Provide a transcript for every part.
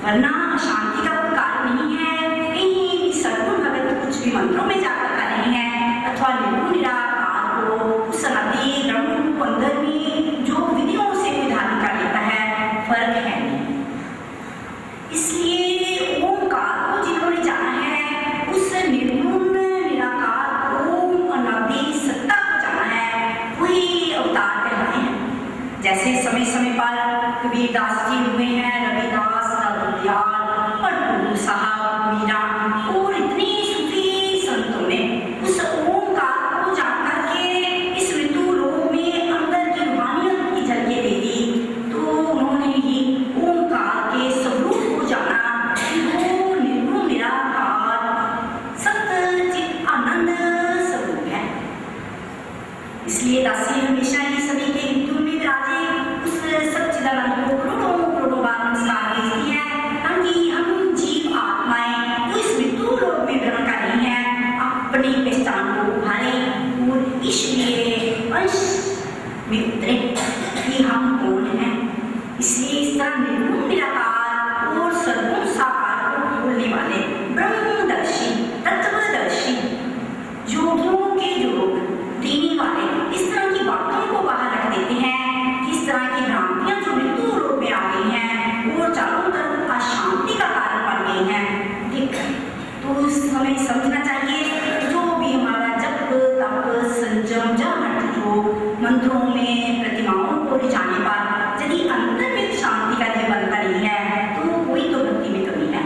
वरना अशांति का कोई कारण नहीं है। कहीं सद्गुण भगत कुछ भी मंत्रों में जाकर कर रहे हैं अथवा निर्गुण निराकार को उस अनादि ब्रह्म को अंदर में जो विधियों से कोई धारण कर लेता है, फर्क है नहीं। इसलिए ओमकार को जिन्होंने जाना है, उस निर्गुण निराकार ओम अनादि सत्ता को जाना है, वही अवतार कहलाए हैं। जैसे समय समय पर कबीरदास जी हुए हैं, रविदास, दयाल और गुरु साहब, मीरा और इतने सूफी संतों ने उस ओमकार को जान करके इस मृत्यु लोक में अंदर की रूहानियत की झलकें दे दी। तो उन्होंने ही ओमकार के स्वरूप को जाना कि वो निर्गुण निराकार सत्य चित आनंद स्वरूप है। इसलिए दासी हमेशा ही सभी के मृत्यु में विराजे उस सच्चिदानंद को करोड़ों बार नमस्कार भेजती है, ताकि हम जीव आत्माएं जो इस मृत्यु लोक में भ्रमण कर रही हैं, अपनी पहचान को उभारें और ईश्वरीय अंश में उतरे कि हम कौन हैं। इसलिए इस तरह निर्गुण निराकार और सर्वगुण साकार को खोलने वाले ब्रह्मदर्शी, तत्वदर्शी, योगियों के योग देने वाले इस तरह की बातों को बाहर रख देते हैं कि इस तरह की भ्रांतियां जो मृत्यु रूप में आ गई हैं वो चारों तरफ अशांति का कारण बन गई हैं। ठीक है, तो हमें समझना चाहिए जो भी हमारा जप तप संयम जहट जो मंत्रों में प्रतिमाओं को रिझाने पर यदि अंदर में शांति का दिया बनता नहीं है तो कोई तो भक्ति में कमी है।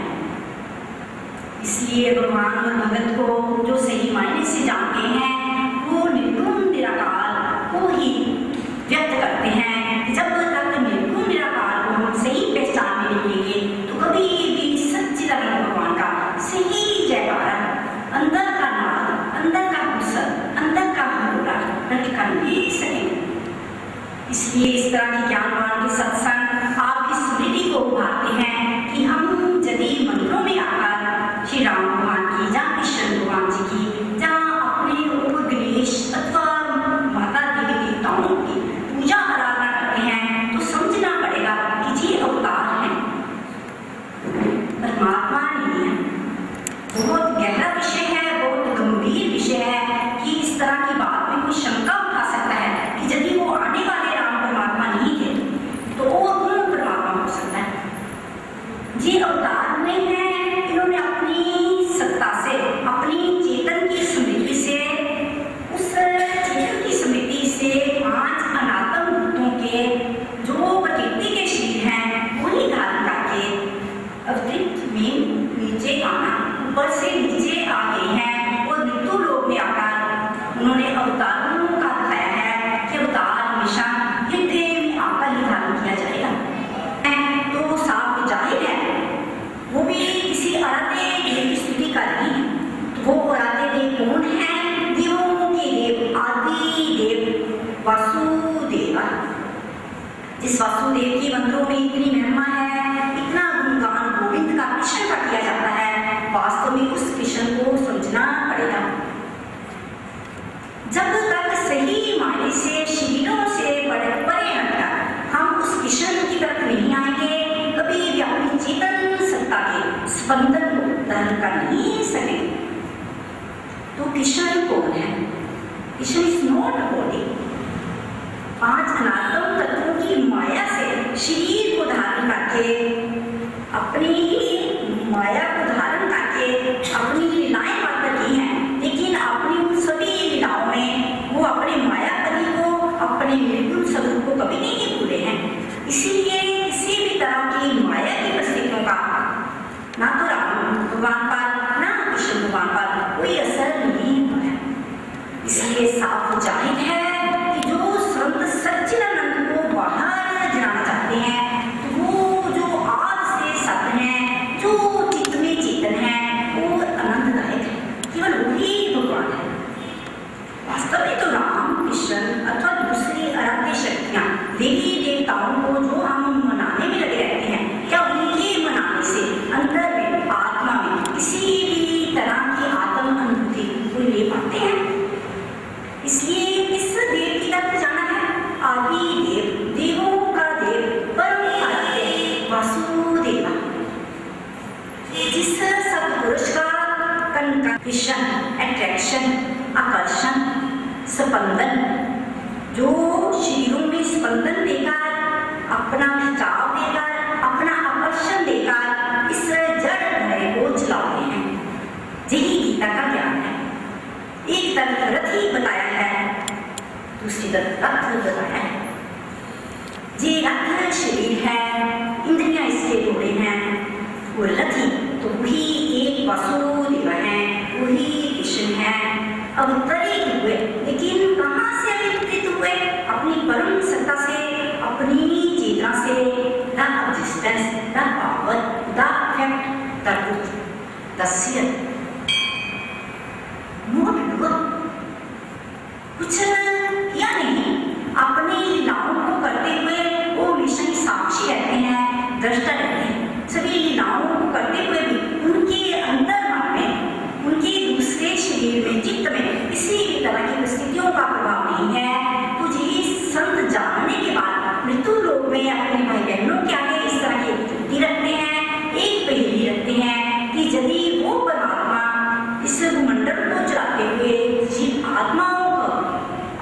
इसलिए भगवान और भगत को जो सही मायने से जानते हैं वो निर्गुण निराकार को ही व्यक्त करते हैं। जब तक निर्गुण निराकार को हम सही पहचान में नहीं लेंगे तो कभी भी सच्चिदानंद भगवान का सही जयकारा, अंदर का नाद, अंदर का कुशल, अंदर का होरा प्रकट कर नहीं सकेंगे। इसलिए इस तरह की ज्ञानवान के सत्संग आपकी स्मृति को उभारते हैं कि हम यदि मंदिरों में आकर श्री राम भगवान की या कृष्ण भगवान जी की या अपने उपगणेश अथवा माता देवी देवताओं की पूजा आराधना करते हैं तो समझना पड़ेगा कि ये अवतार हैं, परमात्मा नहीं है। बहुत गहरा विषय है, बहुत गंभीर विषय है कि इस तरह की बात में कोई शंका उठा सकता है कि यदि वो आने वाले राम परमात्मा नहीं थे तो और कौन परमात्मा हो सकता है। ये अवतार नहीं है, इन्होंने अपनी सत्ता से, अपनी चेतन की स्मृति से, उस चेतन की स्मृति से 5 अनात्म भूतों के जो प्रकृति के शरीर हैं वही धारण करके अवतरित में नीचे आना, ऊपर से नीचे आ गए हैं और मृत्यु लोक में आकर उन्होंने अवतारों का दिखाया है कि अवतार हमेशा हृदय में आकर ही धारण किया जाएगा। तो साफ जाहिर है वो भी किसी आराध्य देव की स्तुति कर रही है। तो वो आराध्य देव कौन है? देवों के देव, आदि देव वासुदेव। जिस वासुदेव की मंत्रों में इतनी महिमा है, इतना गुणगान गोविंद का कृष्ण का किया जाता है, वास्तव में उस कृष्ण को समझना पड़ेगा। जब तक सही मायने से शरीरों से परे हटकर हम उस कृष्ण की तरफ नहीं आएंगे, कभी भी अपनी चेतन सत्ता के स्पंदन को धारण कर नहीं सकेंगे। तो कृष्ण कौन है? Krishna is not body. 5 अनात्म तत्वों की माया से शरीर को धारण करके, अपनी ही माया को धारण करके अपनी लीलाएं मात्र की हैं, लेकिन अपनी उन सभी लीलाओं में वो अपने मायापति को, अपने निर्गुण स्वरूप को कभी नहीं भूले हैं। इसीलिए किसी भी तरह की माया की परिस्थितियों का ना तो राम भगवान पर ना कृष्ण भगवान पर कोई असर नहीं हुआ है। इसलिए साफ जाहिर है कि जो संत सच्चिदानंद को बाहर गिराना चाहते हैं तो वो जो आद से सत्य हैं, जो चित्त में चेतन है, वो आनंददायक है, केवल वही भगवान है। वास्तव में तो राम कृष्ण अथवा दूसरी आराध्य शक्तियाँ, देवी देवताओं को जो हम मनाने में लगे रहते हैं, क्या उनके मनाने से अंदर में आत्मा में किसी भी तरह की आत्म अनुभूति को ले पाते हैं? इसलिए इस विशन, अट्रैक्शन, आकर्षण, स्पंदन, जो शरीरों में स्पंदन देकर, अपना खिंचाव देकर, अपना आकर्षण देकर इस जड़ भय को चलाते हैं। यही गीता का ज्ञान है। एक तरफ रथ ही बताया है, दूसरी तरफ रथ बताया है। ये रथ शरीर है, इंद्रियां इसके घोड़े हैं, वो रथी तो वही एक वासुदेव है, वही कृष्ण है, अवतरित हुए। लेकिन कहाँ से अवतरित हुए? अपनी परम सत्ता से, अपनी चेतना से, the existence, the power, the fact, the truth, the seer, not doer. कुछ किया नहीं, अपनी लीलाओं को करते हुए वो हमेशा ही साक्षी रहते हैं, दृष्टा रहते हैं। सभी लीलाओं को करते हुए भी उनके अंतर मन में, उनके दूसरे शरीर में, चित्त में किसी भी तरह की परिस्थितियों का प्रभाव नहीं है। तो ये संत जानने के बाद मृत्यु लोक में अपने भाई बहनों के आगे इस तरह की युक्ति रखते हैं, एक पहेली रखते हैं कि यदि वो परमात्मा इस भूमंडल को चलाते हुए जिन आत्माओं को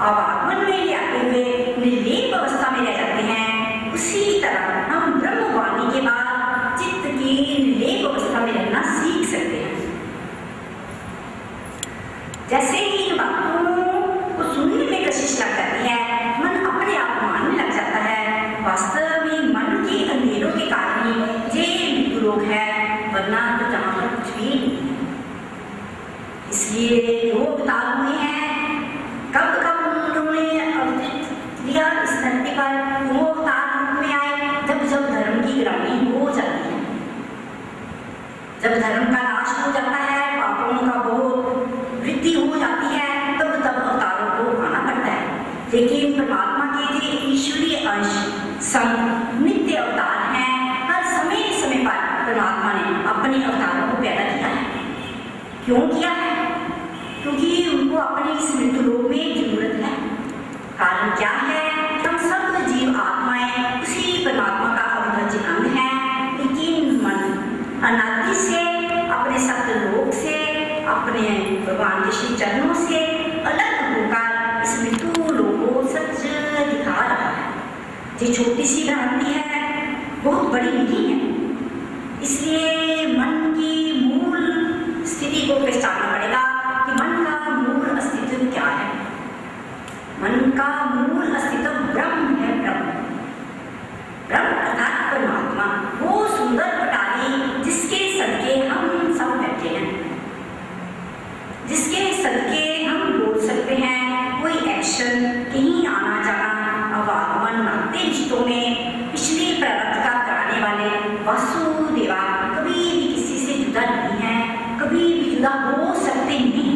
आवागमन में ले आते हुए निर्लेप अवस्था में रह जाते हैं, उसी तरह हम ब्रह्मवाणी के बाद चित्त की निर्लेप अवस्था में रहना सीख सकते हैं। जैसे ही इन बातों को सुनने में कशिश लग जाती है, मन अपने आप मानने लग जाता है वास्तव में मन के अंधेरों के कारण ही ये मृत्यु रोग है, वरना तो जहाँ पर कुछ भी नहीं है। इसलिए रोग ताल हुए हैं। कब कब उन्होंने अवतरित लिया इस धरती पर, वो अवतार रूप में आए जब जब धर्म की गिरावट हो जाती है, जब धर्म का नाश हो जाता है, पापों का बहुत वृद्धि हो जाती है, तब तब अवतारों को आना पड़ता है। लेकिन परमात्मा के जो ईश्वरीय अंश संग नित्य अवतार हैं, हर समय समय पर परमात्मा ने अपने अवतारों को पैदा किया है। क्यों किया है? क्योंकि उनको अपने इस मृत्यु लोक में जरूरत है। कारण क्या है? हम सब जीव आत्माएं उसी परमात्मा का अविभाज्य अंग है, लेकिन मन अनादि से, अपने सत्य लोक से, अपने भगवान के श्री चरणों से अलग होकर इस मृत्यु लोक को सच दिखा रहा है। ये छोटी सी भ्रांति है, बहुत बड़ी नहीं है। इसलिए मन की मूल स्थिति को पहचानना पड़ेगा कि मन का मूल अस्तित्व क्या है। मन का मूल अस्तित्व ब्रह्म है। ब्रह्म अर्थात परमात्मा, वो सुंदर पटारी जिसके सदके हम सब बैठे हैं, जिसके सदके हम बोल सकते हैं कोई एक्शन, कहीं आना जाना, आवागमन, नाते रिश्तों में पिछली प्रारब्ध का कराने वाले वासुदेवा कभी भी किसी से जुदा नहीं है, कभी भी जुदा हो सकते नहीं,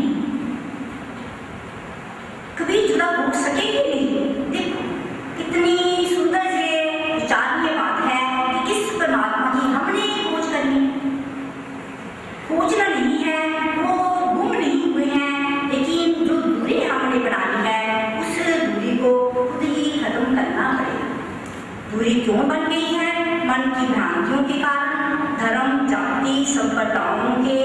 कभी जुदा हो सकेंगे नहीं। देखो कितनी सुंदर से विचारणीय बात है कि किस परमात्मा की हमने खोज करनी, खोजना नहीं है, वो गुम नहीं हुए हैं, लेकिन जो दूरी हमने बनानी है उस दूरी को खुद ही खत्म करना पड़ेगा। दूरी क्यों बन गई है? मन की भ्रांतियों के कारण, धर्म, जाति, संप्रदायों के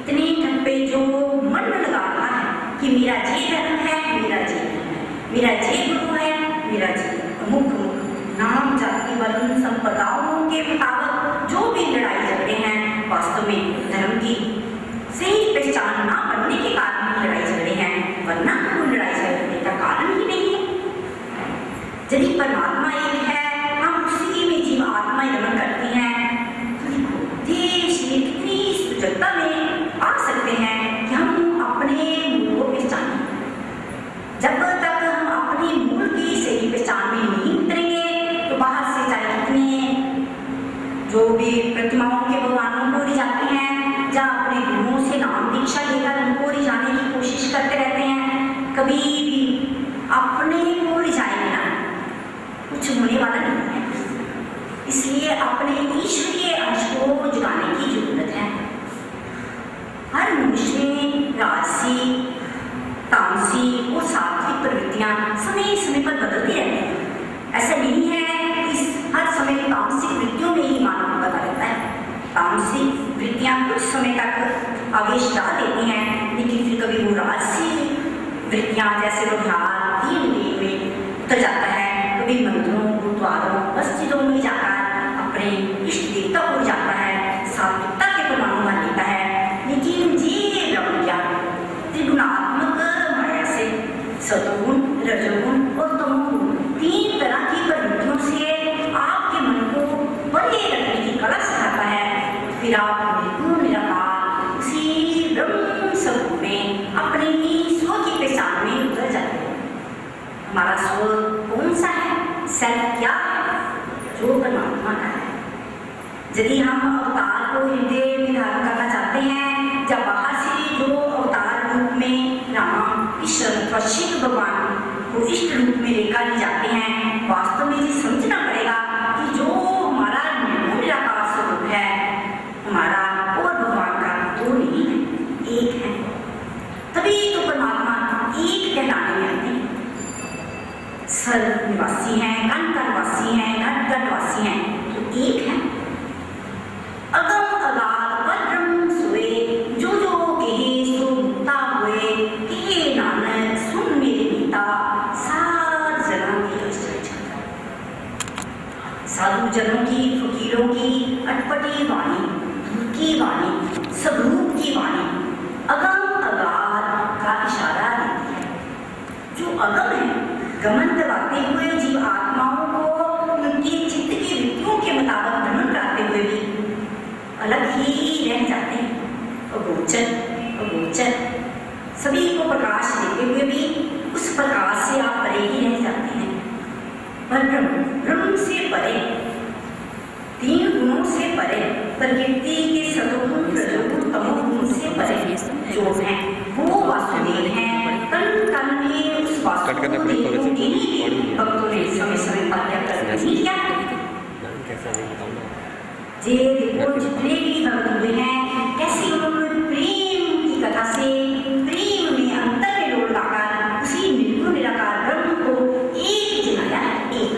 इतने ठप्पे जो मन में लगा रहा है कि मेरा ये धर्म है, मेरा ये धर्म है, मेरा ये गुरु है, मेरा ये अमुक नाम, जाति, वर्ण, संप्रदायों के मुताबिक जो भी लड़ाई झगड़े हैं, वास्तव में धर्म की सही पहचान ना बनने के कारण लड़ाई झगड़े हैं, वरना कोई लड़ाई झगड़ने का कारण ही नहीं है। यदि परमात्मा एक है, हम उसी में जीव आत्माएं रमन करती हैं, तो देखो ये शरीर कितनी सुजगता में आ सकते हैं कि हम अपने मूल को पहचानें। जब तक हम अपने मूल की सही पहचान में नहीं उतरेंगे, तो बाहर से चाहे कितने जो भी प्रतिमाओं के भगवानों को रिझाते हैं, या अपने गुरुओं से नाम दीक्षा लेकर उनको रिझाने की कोशिश करते रहते हैं, कभी भी अपने को रिझाएंगे ना, कुछ होने वाला नहीं है। इसलिए अपने ईश्वरीय अंश को जगाने की जरूरत है। हर मनुष्य में राजसी, तामसी और सात्विक प्रवृत्तियां समय समय पर बदलती रहती हैं। ऐसा नहीं है कि हर समय तामसिक वृत्तियों में ही मानव बदलता रहता है। तामसिक वृत्तियां कुछ समय तक आवेश डाल देती हैं, लेकिन फिर कभी वो राजसी वृत्तियाँ जैसे रुझान दीन में उतर जाता है, कभी मंदिरों गुरुद्वारों मस्जिदों में जाकर अपने इष्ट देवता को जाता है, सात्विकता के प्रमाणों मान लेता है। लेकिन ये ब्रह्मज्ञान त्रिगुणात्मक माया से सतोगुण रजोगुण और तमोगुण 3 तरह की प्रवृत्तियों से आपके मन को बने रखने की कला सिखाता है। फिर आप निर्गुण निराकार उसी ब्रह्म स्वरूप में अपने स्व की पहचान में उतर जाते हैं। हमारा स्व कौन सा है, सेल्फ क्या है, जो परमात्मा का है। यदि हम अवतार को हृदय में धारण करना चाहते हैं, जब बाहर से जो अवतार रूप में राम कृष्ण अथवा शिव भगवान को इष्ट रूप में लेकर ले जाते हैं, वास्तव में ये समझना पड़ेगा कि जो हमारा निर्गुण निराकार स्वरूप है, हमारा और भगवान का दो नहीं है, एक है। तभी तो परमात्मा एक कहलाने में आते हैं। सर्व निवासी हैं, कण कण वासी हैं, घट घट वासी हैं, तो एक है। अगम अगाध परब्रह्म सोए, जो जो कहे सो मुक्ता हुए, कहे नानक सुन मेरे मीता, सार जन्म की अष्टचक्र। साधु जनों की, फकीरों की अटपटी वाणी, धूल की वाणी, स्वरूप की वाणी अगम अगाध का इशारा देती है। जो अगम है, गमन दबाते हुए जीव आत्माओं को उनके चित्त की वृत्तियों के मुताबिक भ्रमण कराते हुए भी अलग ही रह जाते हैं। अगोचर सभी को प्रकाश देते हुए भी उस प्रकाश से आप परे ही रह जाते हैं। पर ब्रह्म से परे, 3 गुणों से परे, प्रकृति के सतोगुण रजोगुण तमोगुण से परे जो है वो वासुदेव हैं। कण कण में उस वासुदेव को देखने के लिए भक्तों ने समय समय पर क्या करना किया। जे देखो जितने भी भक्त हुए हैं, कैसे उन्होंने प्रेम की कथा से प्रेम में अंतर में लोट लाकर उसी निर्गुण निराकार ब्रह्म को एक जनाया है। एक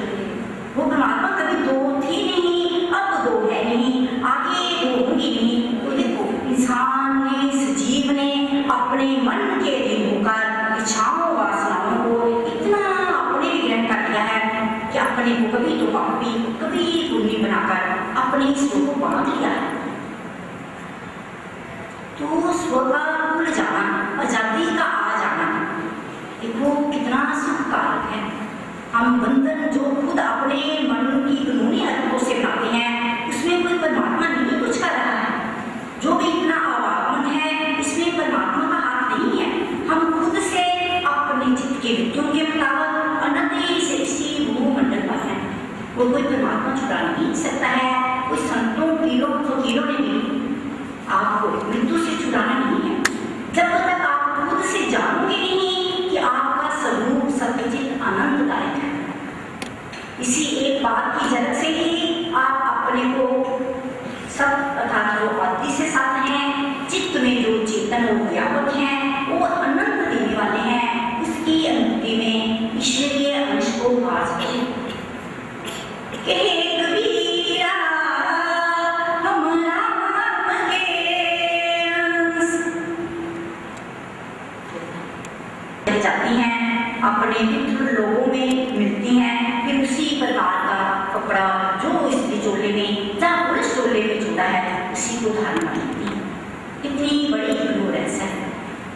वो परमात्मा कभी 2 थे नहीं, अब 2 है नहीं, आगे 2 होंगी नहीं। तो देखो इंसान ने, सजीव ने अपने मन के अधीन होकर इच्छाओं वासनाओं को इतना अपने ग्रहण कर लिया है कि अपने को कभी तो पापी कभी पुण्य बनाकर अपने स्व को बांध लिया है। तो स्व का भूल जाना, आजादी का आ जाना, देखो कितना सुखकारक है। हम बंधन जो खुद अपने मन की कानूनी हरकतों से बनाते हैं, उसमें कोई परमात्मा नहीं कुछ कर रहा है। जो भी इतना आवागमन है, इसमें परमात्मा का हाथ नहीं है। हम खुद से अपने चित्त के वृत्तियों के मुताबिक अनंत से इसी भूमंडल पर है। वो कोई परमात्मा छुड़ा नहीं सकता है। कोई संतों पीरों फकीरों ने भी आपको मृत्यु से छुड़ाना नहीं है, जब तक आप खुद से जानोगे नहीं कि आपका स्वरूप सत्यचित आनंददायक है। इसी एक बात की जरूरत से ही आप अपने को सब अर्थात जो आदि से साथ हैं, चित्त में जो चेतन और व्यापक हैं, वो आनंद देने वाले हैं, उसकी अनुभूति में ईश्वरीय अंश को पा सके। जाती हैं, अपने मित्र लोगों में मिलती हैं, फिर उसी प्रकार का कपड़ा जो स्त्री चोले में या पुरुष चोले में जुड़ा है, उसी को धारण कर लेती है। इतनी बड़ी रहस्य है।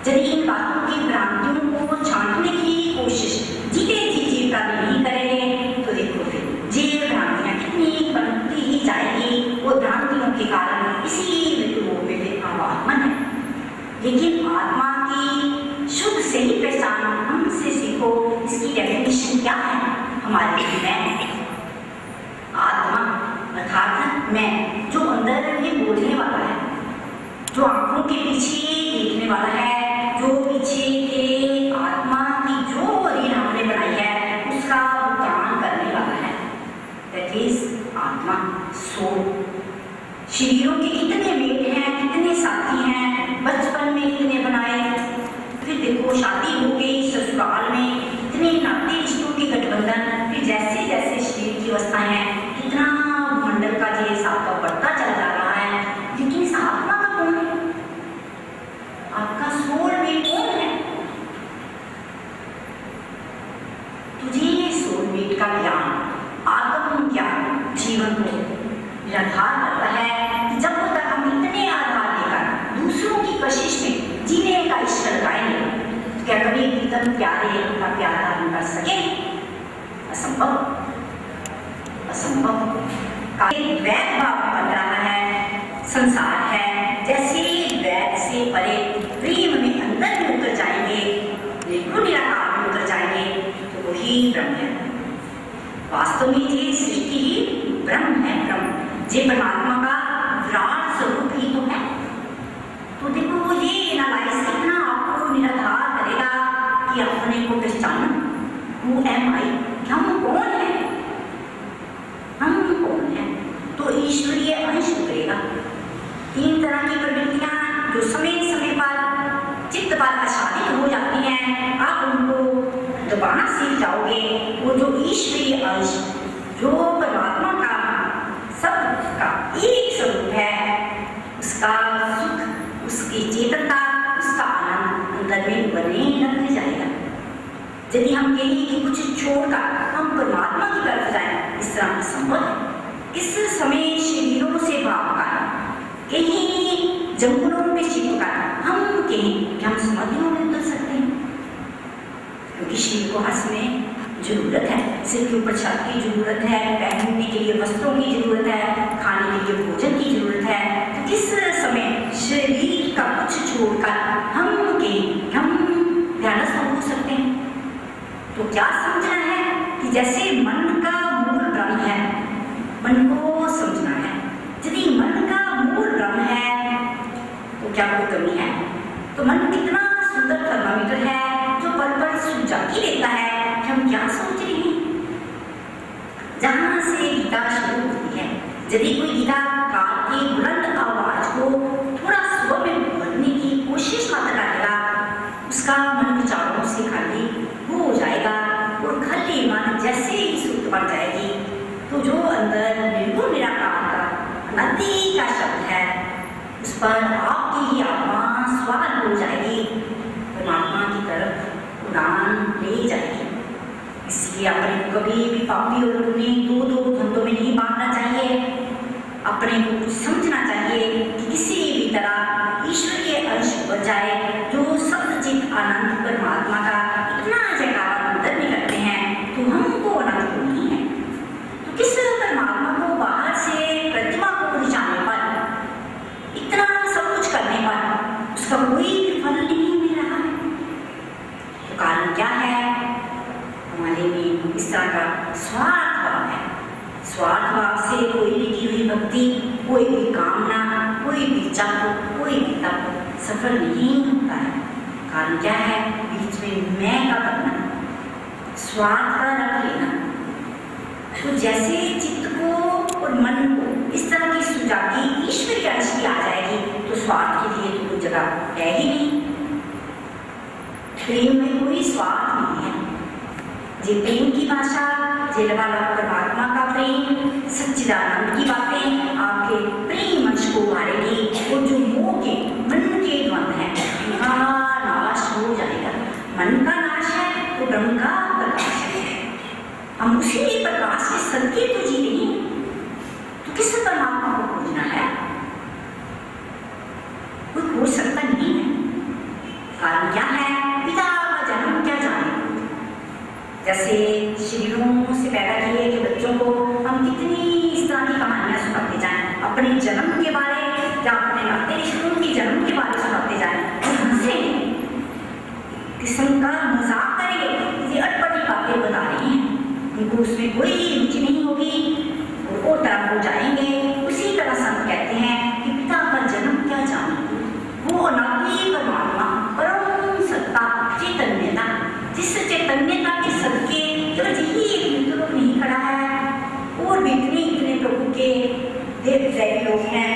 यदि इन बातों की भ्रांतियों को छांटने की कोशिश जीते जी नहीं करेंगे, तो देखो फिर ये भ्रांतियां कितनी बनती ही जाएगी। वो भ्रांतियों के कारण इसी मृत्यु में फिर आवागमन है। लेकिन आत्मा की शुद्ध से ही पहचान हमसे सीखो। इसकी डेफिनेशन क्या है हमारे लिए? मैं, आत्मा अर्थात मैं, जो अंदर में बोलने वाला है, जो आंखों के पीछे देखने वाला है, जो पीछे के आत्मा की जो रीढ़ हमने बनाई है उसका भुगतान करने वाला है। दैट इज आत्मा, सोल। शरीरों के कितने मेल हैं, कितने साथी हैं, बचपन में कितने बनाए, फिर देखो शादी हो गई, ससुराल में इतने नाते रिश्तों के गठबंधन, फिर जैसे जैसे शरीर की अवस्थाएं हैं, कितना मंडल का जो हिसाब का बढ़ता चला जा रहा है। लेकिन इस आत्मा का कौन है? जीवन प्यारे का प्यार धारण कर सके? असंभव, असंभव। वैध भाव बन रहा है, संसार है, जैसे वैध से परे प्रेम में अंदर में उतर जाएंगे, निर्गुण निराकार में उतर जाएंगे, तो वही ब्रह्म है। वास्तव में ये सृष्टि ही ब्रह्म है, ब्रह्म ये परमात्मा का विराट स्वरूप ही तो है। तो देखो ये एनालाइज इतना आपको निराधार करेगा कि अपने को पहचानो, हु एम आई, हम कौन है, हम कौन है। तो ईश्वरीय अंश उतरेगा। तीन तरह की प्रवृत्तियां जो समय समय पर चित्त पर आच्छादित हो जाती हैं, आप उनको दोबारा सीख जाओगे। वो जो ईश्वरीय अंश, जो परमात्मा का सब का एक स्वरूप है, उसका सुख, उसकी चेतनता, उसका आनंद अंदर में बने रख जाएगा। यदि हम कहें कि कुछ छोड़कर हम परमात्मा की तरफ जाएं, इस तरह संभव है। इस समय शरीरों से भागकर, कहीं जंगलों में छिपकर हम कहें कि हम समाधियों में उतर सकते हैं, क्योंकि शरीर को हर समय जरूरत है। सिर के ऊपर छत की जरूरत है, पहनने के लिए वस्त्रों की जरूरत है, खाने के लिए भोजन की जरूरत है। तो इस समय शरीर का कुछ छोड़कर हम कहें हम ध्यानस्थ हो सकते हैं। तो क्या समझना है कि जैसे मन का मूल ब्रह्म है, मन को समझना है। यदि मन का मूल ब्रह्म है तो क्या कोई कमी है? तो मन कितना सुंदर थर्मामीटर है जो पल पल सूझाती देता है कि हम क्या सोच रहे हैं। जहां से गीता शुरू होती है, यदि कोई गीता काल की बुलंद आवाज को थोड़ा स्वर में बोलने की कोशिश मत करेगा, उसका मन विचारों से खाली हो जाएगा और खाली मन जैसे ही सूत्र बन जाएगी, तो जो अंदर निर्गुण निराकार का अनंती का शब्द है, उस पर आपकी ही आत्मा स्वार हो जाएगी, परमात्मा की तरफ उड़ान ले जाएगी। इसलिए अपने को कभी भी पापी और पुण्य दो धंधों में नहीं बांटना चाहिए। अपने को कुछ समझना चाहिए कि किसी भी तरह ईश्वर के अंश बन जाए, जो सच्चित आनंद परमात्मा का इतना जयकार अंदर में करते हैं, तो हमको अनंत को नहीं है। तो किस परमात्मा को बाहर से प्रतिमा को रिझाने पर, इतना सब कुछ करने पर उसका कोई फल नहीं मिल रहा है, तो कारण क्या है? हमारे में इस तरह का स्वार्थ भाव है। स्वार्थ भाव से कोई भी की हुई भक्ति, कोई भी कामना, कोई भी जप, कोई भी तप सफल नहीं होता है। कारण क्या है? बीच में मैं का बनना, स्वार्थ का रख लेना। तो जैसे चित्त को और मन को इस तरह की सुजाती ईश्वरीय अंश की आ जाएगी, तो स्वार्थ के लिए तो कोई जगह है ही नहीं। प्रेम में कोई स्वार्थ नहीं है। जे प्रेम की भाषा, जे वाला परमात्मा का प्रेम, सच्चिदानंद की बातें आपके प्रेम अंश को उभारेगी। और जो मोह के मन के द्वंद है, उनका नाश हो जाएगा। मन का नाश है तो ब्रह्म का प्रकाश है। हम उसी प्रकाश के सदके तो जी नहीं, तो किस परमात्मा को खोजना है? कोई खोज सकता नहीं है। कारण क्या है? पिता का जन्म क्या जाने। जैसे शरीरों से पैदा किए के बच्चों को हम कितनी इस तरह की कहानियां सुनाते जाएं, अपने जन्म के बारे या अपने नाते रिश्तों के जन्म के बारे सुनाते जाएं, हंसे किस्म का मजाक करेंगे, ये अटपटी बातें बता रही हैं, उनको उसमें कोई रुचि नहीं होगी, वो तरफ हो जाएंगे। उसी तरह संत कहते हैं कि पिता का जन्म क्या जाने, वो अनादि परमात्मा परम सत्ता चैतन्यता, जिस चैतन्यता के सदके केवल यही एक मृत्यु नहीं खड़ा है, और भी इतने प्रभु के देव दैवी लोग हैं,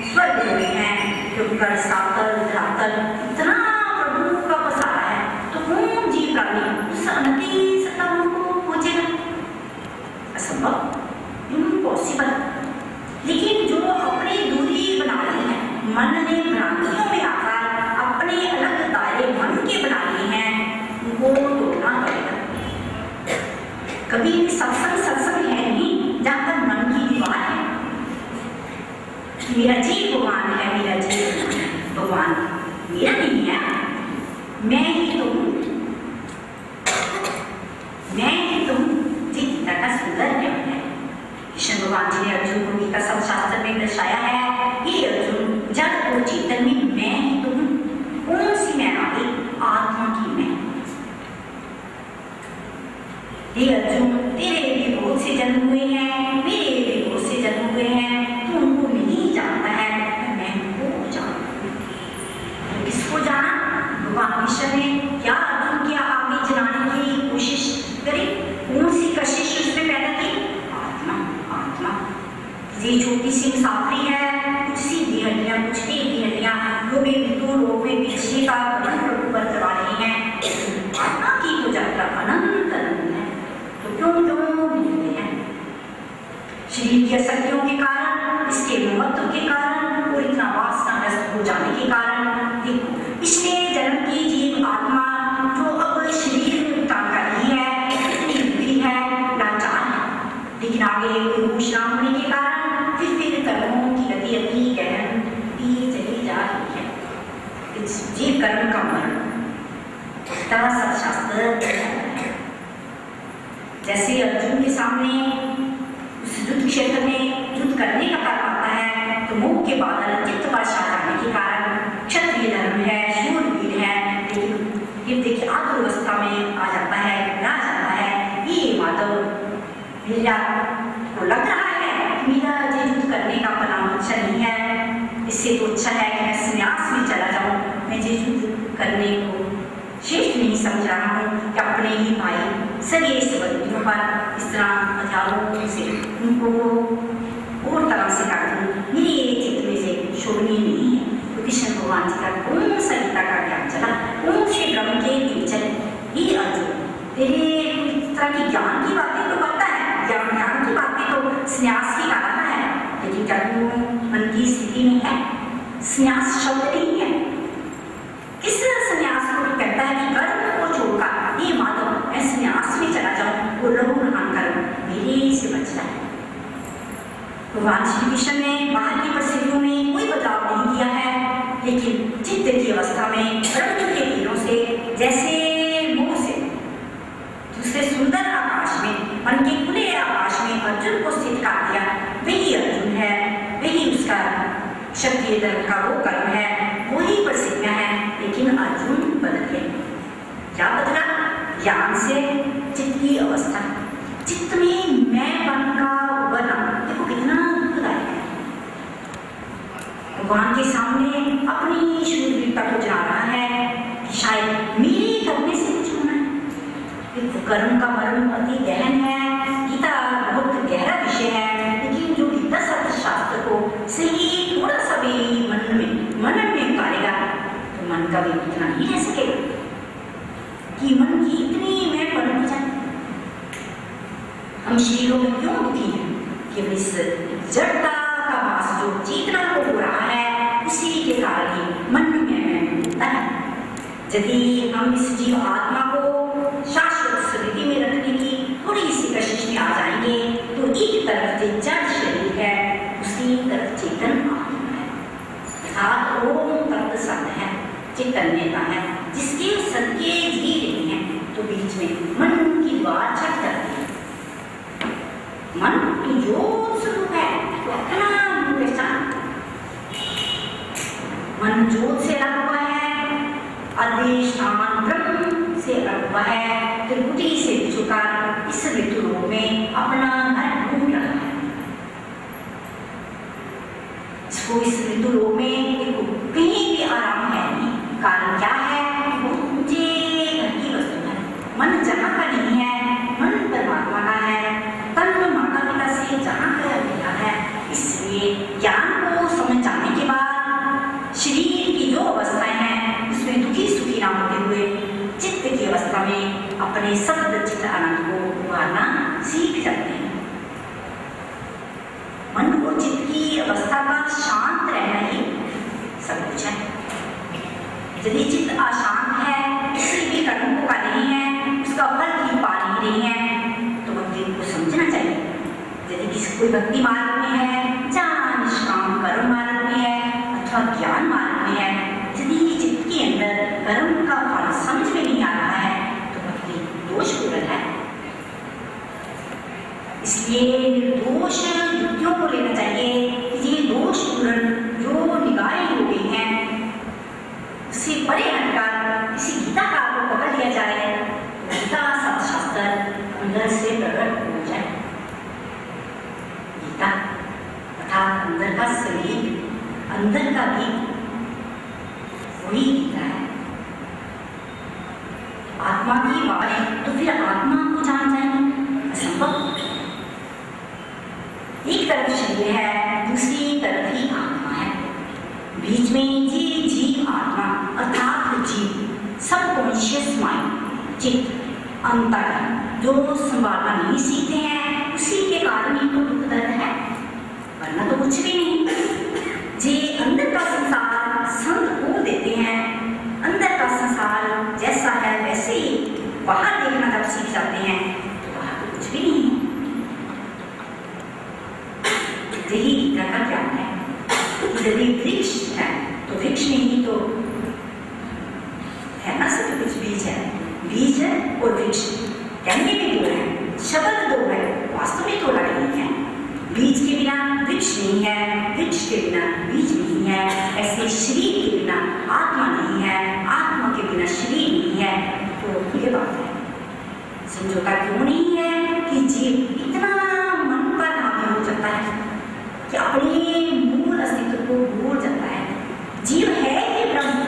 स्वर्ग लोग हैं, जो कर सातल धरातल इतना प्रभु का पसारा है, तो कौन जीव प्राणी उस अनंती सत्ता को खोजेगा? असंभव, इम्पॉसिबल। लेकिन जो अपनी दूरी बना ली है, मन ने भ्रांतियों में आकर अपने अलग दायरे मन के बना लिए हैं, उनको तोड़ना पड़ेगा। कभी सत्संग है नहीं जहां पर मन की दीवार है। मेरा जीव भगवान है, मेरा जीव भगवान मेरा नहीं है, मैं ही तो हूँ। भगवान जी ने अर्जुन को गीता सब शास्त्र में दर्शाया है कि अर्जुन जब वो चेतन में मैं ही तो हूँ, कौन सी मैं आ गई, आत्मा की मैं। हे अर्जुन, तेरे भी बहुत से जन्म हुए हैं, मेरे भी बहुत से जन्म हुए हैं, तू उनको नहीं जानता है, मैं उनको जानता हूँ। किसको जाना? भगवान कृष्ण ने क्या अर्जुन के आगे जलाने की कोशिश करी? कौन सी कशिश उसने पैदा की? आत्मा, आत्मा। ये छोटी सी मुसाफरी है, कुछ सीधी हड्डियां, कुछ टेढ़ी हड्डियां, वो भी ऋतु लोग में पीछे का प्रभु पर चला रही हैं। आत्मा की तो यात्रा अनंत अनंत है, तो क्यों मिलते हैं? शरीर की आसक्तियों के कारण, इसके महत्व के कारण और इतना वासनाग्रस्त हो जाने के कारण, देखो पिछले जन्म की जीव आत्मा जो अब शरीर में उतार कर रही है, इतनी बुरी है, लाचार है, लेकिन आगे होश ना होने के कारण फिर कर्मों की गति अति गहरी चली जा रही है। इस जीव कर्म का मरण सब शास्त्र है। जैसे अर्जुन के सामने उस युद्ध क्षेत्र में युद्ध करने का कारण आता है, तो मुख के बादल चित्त पर छा जाने के कारण क्षत्रिय धर्म है, शूरवीर है, लेकिन ये देखिए आत्मावस्था में आ जाता है, घबरा जाता है। ये माधव मेरा को लग रहा है मेरा युद्ध करने का परिणाम अच्छा नहीं है, इससे तो अच्छा है कि मैं संन्यास में चला जाऊं। मैं युद्ध करने को श्रेष्ठ नहीं समझ रहा हूँ कि अपने ही भाई सगे संबंधियों पर इस तरह हथियारों से उनको और तरह से काट दूँ, मेरे चित्त में से शोभनीय नहीं है। तो कृष्ण भगवान जी का कौन सा गीता का ज्ञान चला, कौन से ब्रह्म के विचल? ये अर्जुन तेरे इस तरह की ज्ञान की बातें तो करता है, ज्ञान की बातें तो संन्यास की करता है, लेकिन क्या तू मन की स्थिति में है? संन्यास शब्द नहीं है। किस संन्यास को कहता है कि कर्म को छोड़कर ये माधव मैं संन्यास में चला जाऊं और लहू नहान कर मेरे से बच जाए। भगवान श्री कृष्ण ने बाहर की परिस्थितियों में कोई बदलाव नहीं किया है, लेकिन चित्त की अवस्था में ब्रह्म के तीरों से जैसे मुख से दूसरे सुंदर आकाश में, मन के खुले आकाश में अर्जुन को स्थित कर दिया। वही अर्जुन है, वही उसका क्षत्रिय धर्म का वो कर्म है, वही परिस्थितियां हैं, लेकिन अर्जुन बदल गए। क्या बदला? ज्ञान से चित्त की अवस्था, चित्त में मैं मन का उभरना, देखो कितना दुखदायक है। भगवान के सामने अपनी शूरवीरता को जला रहा है कि शायद मेरे करने से कुछ होना है। देखो कर्म का मरण अति गहन है, गीता बहुत गहरा विषय है, लेकिन जो गीता शास्त्र को सही थोड़ा सा भी मनन में उतारेगा तो मन का भी उतना नहीं रह सकेगा कि मन की इतनी मैं पड़ जाए। हम शरीरों में क्यों दुखी हैं? केवल इस जड़ता का वास जो चेतना को हो रहा है, उसी के कारण ही मन में होता है। यदि हम इस जीव आत्मा को शाश्वत स्थिति में रखने की थोड़ी सी कशिश में आ जाएंगे, तो एक तरफ जो जड़ शरीर है, उसी तरफ चेतन आत्मा है, अर्थात ओम तत्व सत्य है, चैतन्यता है, जिसके सत्य जी रही है, तो बीच में मन की द्वार छट करती है। मन तो जो स्वरूप है तो अपना पहचान, मन ज्योत से अलग हुआ है, अधिष्ठान ब्रह्म से अलग हुआ है, त्रिपुटी से झुकर इस ऋतु लोक में अपना घर ढूंढ रहा है। इसको इस ऋतु लोक में कहीं भी आराम है नहीं। कारण क्या है? बहुत ऊंचे घर की वस्तु है। मन जहाँ का नहीं है, मन परमात्मा का है, तन माता पिता से जहाँ का मिला है। इसलिए ज्ञान को समझ जाने के बाद शरीर की जो अवस्थाएं हैं उसमें दुखी सुखी ना होते हुए चित्त की अवस्था में अपने सत्य चित्त आनंद को उभारना सीख जाते हैं। मन को चित्त की अवस्था पर शांत रहना ही सब कुछ है। यदि चित्त अशांत है, किसी भी कर्म को कर रही है, उसका फल भी पा नहीं रही है, तो भक्ति को समझना चाहिए। यदि किसी कोई भक्ति मार्ग में है, जहाँ निष्काम कर्म मार्ग में है अथवा ज्ञान मार्ग में है, यदि चित्त के अंदर कर्म का फल समझ में नहीं आ रहा है, तो भक्ति दोषपूर्ण है। इसलिए निर्दोष वही गीता है। आत्मा की बात है तो फिर आत्मा को जान जाएंगे, असंभव। एक तरफ शरीर है, दूसरी तरफ ही आत्मा है, बीच में जीव आत्मा अर्थात जीव सबकॉन्शियस माइंड चित्त अंतर जो संभालना नहीं सीखते हैं, उसी के कारण ही तो दुख दर्द है, वरना तो कुछ भी नहीं। जे अंदर का संसार संत को देते हैं, अंदर का संसार जैसा है वैसे ही बाहर देखना जब सीख जाते हैं तो बाहर तो कुछ भी नहीं है। यही गीता का ज्ञान है। यदि वृक्ष है तो वृक्ष में ही तो है ना, सब कुछ बीज है, बीज है और वृक्ष कहने में दो है, शब्द दो है, वास्तव में तो अलग नहीं है। बीज के बिना वृक्ष नहीं है, वृक्ष के बिना बीज नहीं है, ऐसे शरीर के बिना आत्मा नहीं है, आत्मा के बिना शरीर नहीं है। तो ये बात है, समझौता क्यों नहीं है कि जीव इतना मन पर हावी हो जाता है कि अपने मूल अस्तित्व को भूल जाता है। जीव है ये ब्रह्म,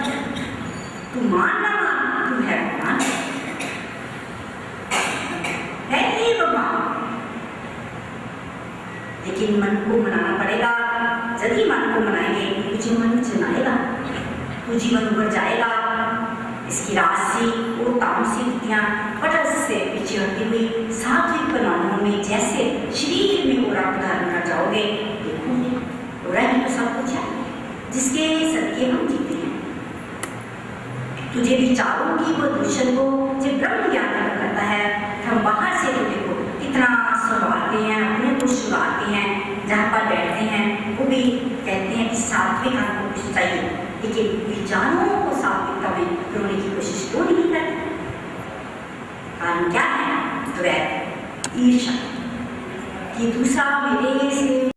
तू मान ना मान, तू है भगवान, है ये भगवान। लेकिन मन को मनाना पड़ेगा। यदि मन को मनाएंगे तुझे मन चलाएगा, तू जीवन उबर जाएगा। इसकी राशि और तामसिक वृत्तियां पटल से पीछे हटती हुई सात्विक परिणामों में जैसे शरीर में और आप धारण कर जाओगे, देखोगे और ही तो सब कुछ है जिसके सदके हम जीते हैं। तुझे विचारों की प्रदूषण को जब ब्रह्म ज्ञान करता है, हम बाहर से तो देखो कितना संभालते हैं, अपने को सुधारते हैं, जहाँ पर बैठते हैं वो भी कहते हैं कि सात्विक हमको कुछ चाहिए, लेकिन विचारों को सात्विकता में रोने की कोशिश क्यों नहीं करते? कारण क्या है? द्वैत, ईर्ष्या कि दूसरा मेरे से